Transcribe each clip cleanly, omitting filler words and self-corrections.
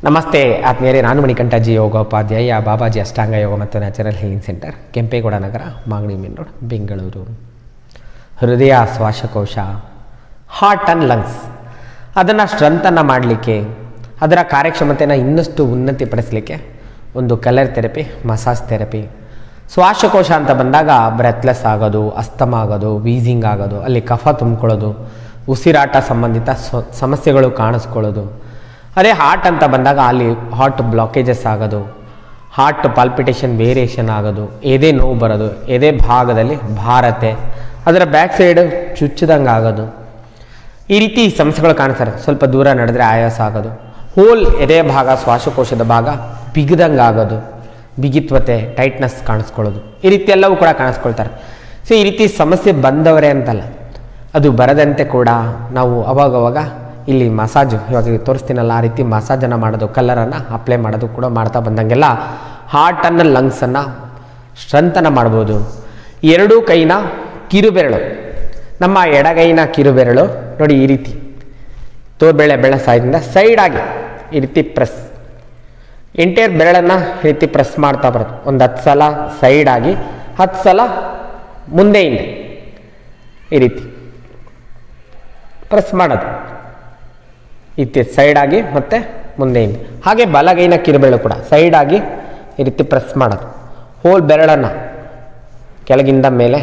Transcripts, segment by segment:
ನಮಸ್ತೆ ಆತ್ಮೀಯರೇ, ನಾನು ಮಣಿಕಂಠಜಿ ಯೋಗೋಪಾಧ್ಯಾಯ, ಬಾಬಾಜಿ ಅಷ್ಟಾಂಗ ಯೋಗ ಮತ್ತು ನ್ಯಾಚುರಲ್ ಹೀಲಿಂಗ್ ಸೆಂಟರ್, ಕೆಂಪೇಗೌಡ ನಗರ, ಮಾಗಡಿ ಮೇನ್ ರೋಡ್, ಬೆಂಗಳೂರು. ಹೃದಯ, ಶ್ವಾಸಕೋಶ, ಹಾರ್ಟ್ ಆ್ಯಂಡ್ ಲಂಗ್ಸ್ ಅದನ್ನು ಸ್ಟ್ರೆಂತನ್ನು ಮಾಡಲಿಕ್ಕೆ, ಅದರ ಕಾರ್ಯಕ್ಷಮತೆಯನ್ನು ಇನ್ನಷ್ಟು ಉನ್ನತಿಪಡಿಸಲಿಕ್ಕೆ ಒಂದು ಕಲರ್ ಥೆರಪಿ, ಮಸಾಜ್ ಥೆರಪಿ. ಶ್ವಾಸಕೋಶ ಅಂತ ಬಂದಾಗ ಬ್ರೆತ್ಲೆಸ್ ಆಗೋದು, ಅಸ್ತಮ ಆಗೋದು, ವೀಸಿಂಗ್ ಆಗೋದು, ಅಲ್ಲಿ ಕಫ ತುಂಬಿಕೊಳ್ಳೋದು, ಉಸಿರಾಟ ಸಂಬಂಧಿತ ಸಮಸ್ಯೆಗಳು ಕಾಣಿಸ್ಕೊಳ್ಳೋದು. ಅದೇ ಹಾರ್ಟ್ ಅಂತ ಬಂದಾಗ ಅಲ್ಲಿ ಹಾರ್ಟ್ ಬ್ಲಾಕೇಜಸ್ ಆಗೋದು, ಹಾರ್ಟ್ ಪಾಲ್ಪಿಟೇಷನ್ ವೇರಿಯೇಷನ್ ಆಗೋದು, ಎದೆ ನೋವು ಬರೋದು, ಎದೆ ಭಾಗದಲ್ಲಿ ಭಾರತೆ, ಅದರ ಬ್ಯಾಕ್ ಸೈಡ್ ಚುಚ್ಚಿದಂಗೆ ಆಗೋದು. ಈ ರೀತಿ ಸಮಸ್ಯೆಗಳು ಕಾಣಿಸ್ತಾರೆ. ಸ್ವಲ್ಪ ದೂರ ನಡೆದ್ರೆ ಆಯಾಸ ಆಗೋದು, ಹೋಲ್ ಎದೆ ಭಾಗ, ಶ್ವಾಸಕೋಶದ ಭಾಗ ಬಿಗಿದಂಗೆ ಆಗೋದು, ಬಿಗಿತ್ವತೆ, ಟೈಟ್ನೆಸ್ ಕಾಣಿಸ್ಕೊಳ್ಳೋದು, ಈ ರೀತಿ ಎಲ್ಲವೂ ಕೂಡ ಕಾಣಿಸ್ಕೊಳ್ತಾರೆ. ಸೊ ಈ ರೀತಿ ಸಮಸ್ಯೆ ಬಂದವರೇ ಅಂತಲ್ಲ, ಅದು ಬರದಂತೆ ಕೂಡ ನಾವು ಅವಾಗವಾಗ ಇಲ್ಲಿ ಮಸಾಜು, ಇವಾಗ ತೋರಿಸ್ತೀನಲ್ಲ ಆ ರೀತಿ ಮಸಾಜನ್ನು ಮಾಡೋದು, ಕಲ್ಲರನ್ನು ಅಪ್ಲೈ ಮಾಡೋದು ಕೂಡ ಮಾಡ್ತಾ ಬಂದಂಗೆಲ್ಲ ಹಾರ್ಟನ್ನು, ಲಂಗ್ಸನ್ನು ಸ್ಟ್ರೆಂತನ್ನು ಮಾಡ್ಬೋದು. ಎರಡೂ ಕೈನ ಕಿರುಬೆರಳು, ನಮ್ಮ ಎಡಗೈನ ಕಿರುಬೆರಳು ನೋಡಿ, ಈ ರೀತಿ ತೋರ್ಬೆಳೆ ಬೆಳೆ ಸಾಯದಿಂದ ಸೈಡಾಗಿ ಈ ರೀತಿ ಪ್ರೆಸ್, ಎಂಟೈರ್ ಬೆರಳನ್ನು ಈ ರೀತಿ ಪ್ರೆಸ್ ಮಾಡ್ತಾ ಬರೋದು. ಒಂದು 10 ಸಲ ಸೈಡಾಗಿ, 10 ಸಲ ಮುಂದೆಯಿಂದ ಈ ರೀತಿ ಪ್ರೆಸ್ ಮಾಡೋದು, ಇತ್ತಿ ಸೈಡಾಗಿ ಮತ್ತು ಮುಂದೆಯಿಂದ. ಹಾಗೆ ಬಲಗೈನ ಕಿರುಬೆರಳು ಕೂಡ ಸೈಡಾಗಿ ಈ ರೀತಿ ಪ್ರೆಸ್ ಮಾಡೋದು. ಹೋಲ್ ಬೆರಳನ್ನು ಕೆಳಗಿಂದ ಮೇಲೆ,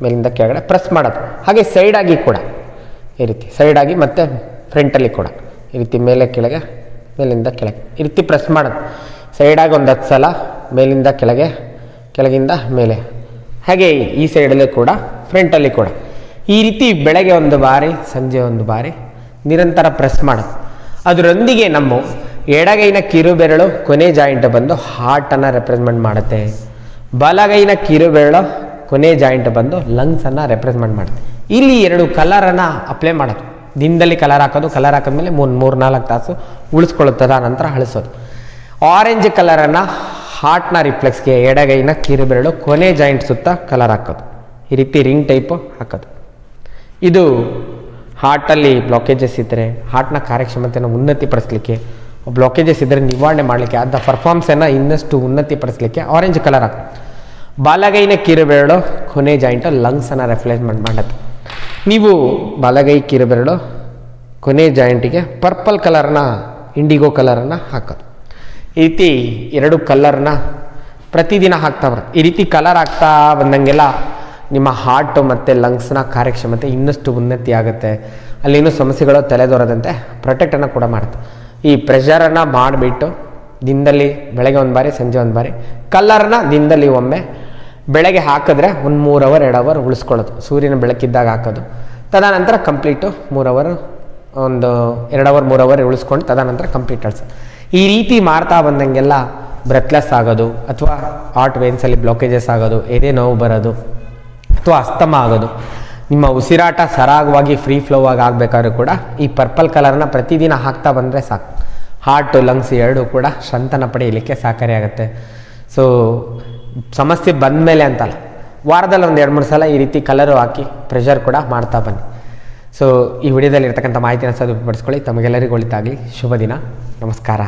ಮೇಲಿಂದ ಕೆಳಗಡೆ ಪ್ರೆಸ್ ಮಾಡೋದು. ಹಾಗೆ ಸೈಡಾಗಿ ಕೂಡ ಈ ರೀತಿ ಸೈಡಾಗಿ ಮತ್ತು ಫ್ರಂಟಲ್ಲಿ ಕೂಡ ಈ ರೀತಿ ಮೇಲೆ ಕೆಳಗೆ, ಮೇಲಿಂದ ಕೆಳಗೆ ಈ ರೀತಿ ಪ್ರೆಸ್ ಮಾಡೋದು. ಸೈಡಾಗಿ ಒಂದು 10 ಸಲ, ಮೇಲಿಂದ ಕೆಳಗೆ, ಕೆಳಗಿಂದ ಮೇಲೆ. ಹಾಗೆ ಈ ಸೈಡಲ್ಲೂ ಕೂಡ, ಫ್ರಂಟಲ್ಲಿ ಕೂಡ ಈ ರೀತಿ ಬೆಳಗ್ಗೆ ಒಂದು ಬಾರಿ, ಸಂಜೆ ಒಂದು ಬಾರಿ ನಿರಂತರ ಪ್ರೆಸ್ ಮಾಡೋದು. ಅದರೊಂದಿಗೆ ನಮ್ಮ ಎಡಗೈನ ಕಿರುಬೆರಳು ಕೊನೆ ಜಾಯಿಂಟ್ ಬಂದು ಹಾರ್ಟನ್ನು ರೆಪ್ರೆಸೆಂಟ್ ಮಾಡುತ್ತೆ, ಬಲಗೈನ ಕಿರುಬೆರಳು ಕೊನೆ ಜಾಯಿಂಟ್ ಬಂದು ಲಂಗ್ಸನ್ನು ರೆಪ್ರೆಸೆಂಟ್ ಮಾಡುತ್ತೆ. ಇಲ್ಲಿ 2 ಕಲರನ್ನು ಅಪ್ಲೈ ಮಾಡೋದು. ದಿನದಲ್ಲಿ ಕಲರ್ ಹಾಕೋದು, ಕಲರ್ ಹಾಕಿದ್ಮೇಲೆ 3-4 ತಾಸು ಉಳಿಸ್ಕೊಳ್ಳುತ್ತದೆ, ನಂತರ ಅಳಿಸೋದು. ಆರೆಂಜ್ ಕಲರನ್ನು ಹಾರ್ಟ್ನ ರಿಫ್ಲೆಕ್ಸ್ಗೆ ಎಡಗೈನ ಕಿರುಬೆರಳು ಕೊನೆ ಜಾಯಿಂಟ್ ಸುತ್ತ ಕಲರ್ ಹಾಕೋದು, ಈ ರೀತಿ ರಿಂಗ್ ಟೈಪು ಹಾಕೋದು. ಇದು ಹಾರ್ಟಲ್ಲಿ ಬ್ಲಾಕೇಜಸ್ ಇದ್ದರೆ ಹಾರ್ಟ್ನ ಕಾರ್ಯಕ್ಷಮತೆಯನ್ನು ಉನ್ನತಿಪಡಿಸಲಿಕ್ಕೆ, ಬ್ಲಾಕೇಜಸ್ ಇದ್ದರೆ ನಿವಾರಣೆ ಮಾಡಲಿಕ್ಕೆ, ಅದರ ಪರ್ಫಾರ್ಮೆನ್ಸನ್ನು ಇನ್ನಷ್ಟು ಉನ್ನತಿಪಡಿಸಲಿಕ್ಕೆ ಆರೆಂಜ್ ಕಲರ್ ಹಾಕಿ. ಬಲಗೈನ ಕಿರುಬೆರಳು ಕೊನೆ ಜಾಯಿಂಟು ಲಂಗ್ಸನ್ನು ರೆಫ್ಲೆಕ್ಟ್ ಮಾಡುತ್ತೆ. ನೀವು ಬಲಗೈ ಕಿರುಬೆರಳು ಕೊನೆ ಜಾಯಿಂಟಿಗೆ ಪರ್ಪಲ್ ಕಲರ್ನ, ಇಂಡಿಗೋ ಕಲರನ್ನು ಹಾಕೋದು. ಈ ರೀತಿ 2 ಕಲರ್ನ ಪ್ರತಿದಿನ ಹಾಕ್ತಾ ಬರೋದು. ಈ ರೀತಿ ಕಲರ್ ಹಾಕ್ತಾ ಬಂದಂಗೆಲ್ಲ ನಿಮ್ಮ ಹಾರ್ಟು ಮತ್ತು ಲಂಗ್ಸ್ನ ಕಾರ್ಯಕ್ಷಮತೆ ಇನ್ನಷ್ಟು ಉನ್ನತಿ ಆಗುತ್ತೆ. ಅಲ್ಲೇನೂ ಸಮಸ್ಯೆಗಳು ತಲೆದೋರದಂತೆ ಪ್ರೊಟೆಕ್ಟನ್ನು ಕೂಡ ಮಾಡುತ್ತೆ. ಈ ಪ್ರೆಷರನ್ನು ಮಾಡಿಬಿಟ್ಟು ದಿನದಲ್ಲಿ ಬೆಳಗ್ಗೆ 1 ಬಾರಿ, ಸಂಜೆ 1 ಬಾರಿ, ಕಲ್ಲರ್ನ ದಿನದಲ್ಲಿ ಒಮ್ಮೆ ಬೆಳಗ್ಗೆ ಹಾಕಿದ್ರೆ ಒಂದು 3 ಅವರ್ 2 ಅವರ್ ಉಳಿಸ್ಕೊಳ್ಳೋದು. ಸೂರ್ಯನ ಬೆಳಕಿದ್ದಾಗ ಹಾಕೋದು, ತದನಂತರ ಕಂಪ್ಲೀಟು 3 ಅವರ್, ಒಂದು 2 ಅವರ್ 3 ಅವರ್ ಉಳಿಸ್ಕೊಂಡು ತದನಂತರ ಕಂಪ್ಲೀಟ್ ಅಳಿಸೋದು. ಈ ರೀತಿ ಮಾಡ್ತಾ ಬಂದಂಗೆಲ್ಲ ಬ್ರೆತ್ಲೆಸ್ ಆಗೋದು, ಅಥವಾ ಹಾರ್ಟ್ ವೇನ್ಸಲ್ಲಿ ಬ್ಲಾಕೇಜಸ್ ಆಗೋದು, ಎದೆ ನೋವು ಬರೋದು, ಅಥವಾ ಅಸ್ತಮ ಆಗೋದು, ನಿಮ್ಮ ಉಸಿರಾಟ ಸರಾಗವಾಗಿ ಫ್ರೀ ಫ್ಲೋ ಆಗಿ ಆಗಬೇಕಾದ್ರೂ ಕೂಡ ಈ ಪರ್ಪಲ್ ಕಲರ್ನ ಪ್ರತಿದಿನ ಹಾಕ್ತಾ ಬಂದರೆ ಸಾಕು. ಹಾರ್ಟು, ಲಂಗ್ಸ್ ಎರಡೂ ಕೂಡ ಸ್ಟ್ರೆಂತನ್ನು ಪಡೆಯಲಿಕ್ಕೆ ಸಹಕಾರಿಯಾಗುತ್ತೆ. ಸೊ ಸಮಸ್ಯೆ ಬಂದ ಮೇಲೆ ಅಂತಲ್ಲ, ವಾರದಲ್ಲಿ ಒಂದು 2-3 ಸಲ ಈ ರೀತಿ ಕಲರು ಹಾಕಿ ಪ್ರೆಷರ್ ಕೂಡ ಮಾಡ್ತಾ ಬನ್ನಿ. ಸೊ ಈ ವಿಡಿಯೋದಲ್ಲಿ ಇರ್ತಕ್ಕಂಥ ಮಾಹಿತಿನ ಸದುಪಡಿಸ್ಕೊಳ್ಳಿ. ತಮಗೆಲ್ಲರಿಗೂ ಒಳಿತಾಗಲಿ. ಶುಭ ದಿನ. ನಮಸ್ಕಾರ.